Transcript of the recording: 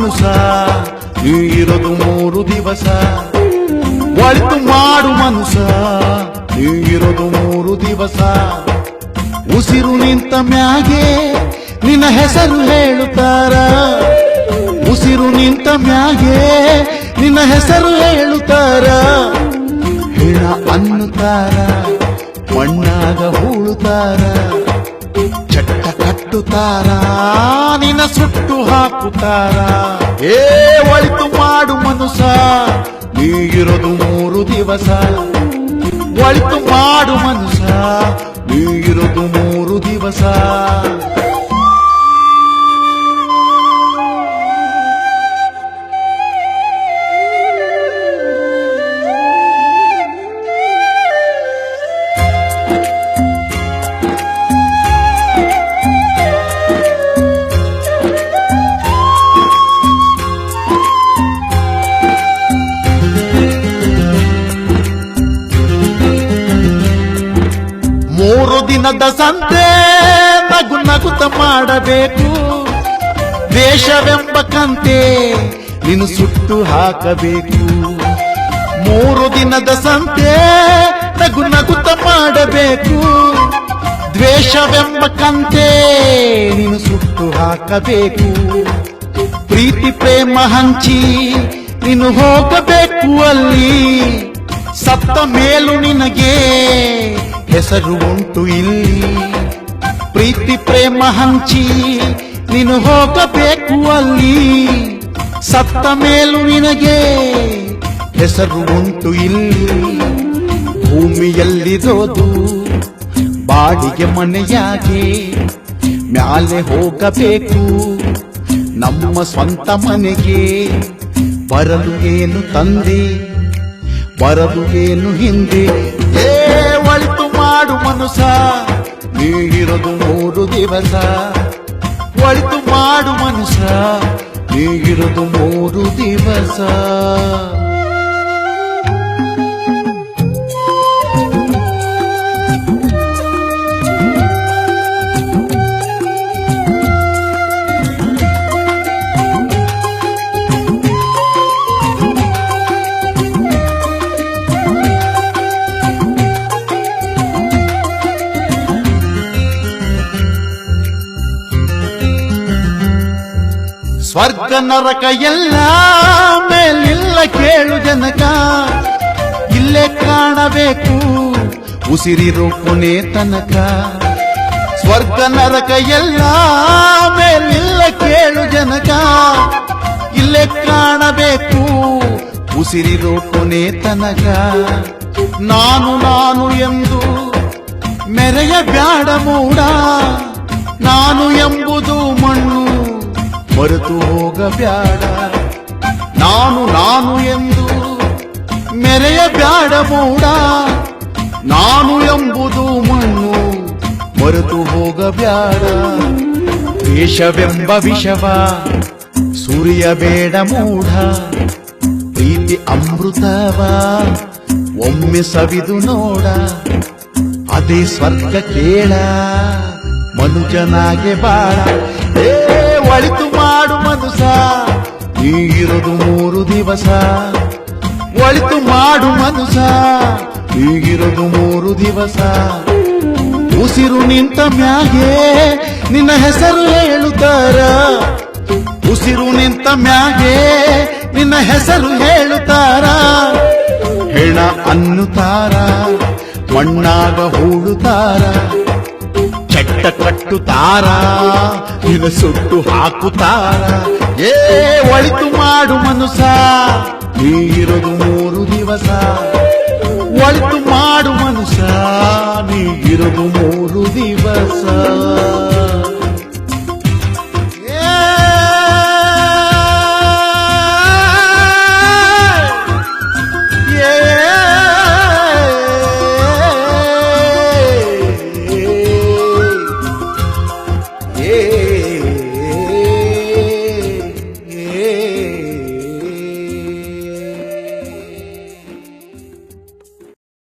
ಮನುಸ ನೀ ಇರೋದು 3 ದಿವಸ. ಒಳಿತು ಮಾಡು ಮನುಸ ನೀ ಇರೋದು 3 ದಿವಸ. ಉಸಿರು ನಿಂತ ಮ್ಯಾಗೆ ನಿನ್ನ ಹೆಸರು ಹೇಳುತ್ತಾರ. ಉಸಿರು ನಿಂತ ಮ್ಯಾಗೆ ನಿನ್ನ ಹೆಸರು ಹೇಳುತ್ತಾರ. ಹೆಣ ಅನ್ನುತ್ತಾರ, ಮಣ್ಣಾಗ ಹೂಳುತ್ತಾರ. ಚಟ್ಟ ಕಟ್ಟುತ್ತಾರ, ನಿನ್ನ ಸುಟ್ಟು ಹಾಕುತ್ತಾರ. ಒಳಿತು ಮಾಡು ಮನುಸ ನೀ ಇರೋದು 3 ದಿವಸ. ಒಳಿತು ಮಾಡು ಮನುಸ ನೀ ಇರೋದು 3 ದಿವಸ. ಮೂರು ದಿನದ ಸಂತೆ ನಗು ನಗುತ್ತ ಮಾಡಬೇಕು. ದ್ವೇಷವೆಂಬ ಕಂತೆ ನೀನು ಸುಟ್ಟು ಹಾಕಬೇಕು. 3 ದಿನದ ಸಂತೆ ನಗು ನಗುತ್ತ ಮಾಡಬೇಕು. ದ್ವೇಷವೆಂಬ ಕಂತೆ ನೀನು ಸುಟ್ಟು ಹಾಕಬೇಕು. ಪ್ರೀತಿ ಪ್ರೇಮ ಹಂಚಿ ನೀನು ಹೋಗಬೇಕು ಅಲ್ಲಿ. ಸತ್ತ ಮೇಲೂ ನಿನಗೆ ಹೆಸರು ಉಂಟು ಇಲ್ಲಿ. ಪ್ರೀತಿ ಪ್ರೇಮ ಹಂಚಿ ನೀನು ಹೋಗಬೇಕು ಅಲ್ಲಿ. ಸತ್ತ ಮೇಲೂ ನಿನಗೆ ಹೆಸರು ಉಂಟು ಇಲ್ಲಿ. ಭೂಮಿಯಲ್ಲಿರೋದು ಬಾಡಿಗೆ ಮನೆಯಾಗಿ ಮ್ಯಾಲೆ ಹೋಗಬೇಕು ನಮ್ಮ ಸ್ವಂತ ಮನೆಗೆ. ಬರಲು ಏನು ತಂದೆ, ಬರಲು ಏನು ಹಿಂದೆ. ಒಳಿತು ಮಾಡು ಮನುಸ ನೀ ಇರೋದು 3 ದಿವಸ. ಒಳಿತು ಮಾಡು ಮನುಸ ನೀ ಇರೋದು 3 ದಿವಸ. ಸ್ವರ್ಗ ನರಕ ಎಲ್ಲ ಮೇಲಿಲ್ಲ ಕೇಳು ಜನಕ. ಇಲ್ಲೇ ಕಾಣಬೇಕು ಉಸಿರಿರೋ ಕೊನೆ ತನಕ. ಸ್ವರ್ಗ ನರಕ ಎಲ್ಲ ಮೇಲಿಲ್ಲ ಕೇಳು ಜನಕ. ಇಲ್ಲೇ ಕಾಣಬೇಕು ಉಸಿರಿರೋ ಕೊನೆ ತನಕ. ನಾನು ನಾನು ಎಂದು ಮೆರೆಯ ಬ್ಯಾಡ ಮೂಡ. ನಾನು ಎಂಬುದು ಮಣ್ಣು ಮರೆತು ಹೋಗಬ್ಯಾಡ. ನಾನು ನಾನು ಎಂದು ಮೆರೆಯ ಬ್ಯಾಡ ಮೂಡ. ನಾನು ಎಂಬುದು ಮಣ್ಣು ಮರೆತು ಹೋಗಬ್ಯಾಡ. ದ್ವೇಷವೆಂಬ ವಿಷವ ಸುರಿಯಬೇಡ ಮೂಢ. ಪ್ರೀತಿ ಅಮೃತವ ಒಮ್ಮೆ ಸವಿದು ನೋಡ. ಅದೇ ಸ್ವರ್ಗ ಕೇಳ ಮನುಜನಾಗೆ ಬಾಳ. ಒಳಿತು ಮಾಡು ಮನುಸ ನೀ ಇರೋದು 3 ದಿವಸ. ಒಳಿತು ಮಾಡು ಮನುಸ ನೀ ಇರೋದು 3 ದಿವಸ. ಉಸಿರು ನಿಂತ ಮ್ಯಾಗೆ ನಿನ್ನ ಹೆಸರು ಹೇಳುತ್ತಾರ. ಉಸಿರು ನಿಂತ ಮ್ಯಾಗೆ ನಿನ್ನ ಹೆಸರು ಹೇಳುತ್ತಾರ. ಹೆಣ ಅನ್ನುತ್ತಾರ, ಮಣ್ಣಾಗ ಹೂಳುತ್ತಾರ. ಚಟ್ಟ ಕಟ್ಟುತ್ತಾರ, ನಿನ್ನ ಸುಟ್ಟು ಹಾಕುತ್ತಾರ. ಒಳಿತು ಮಾಡು ಮನುಸ ನೀ ಇರೋದು 3 ದಿವಸ. ಒಳಿತು ಮಾಡು ಮನುಸ ನೀ ಇರೋದು 3 ದಿವಸ.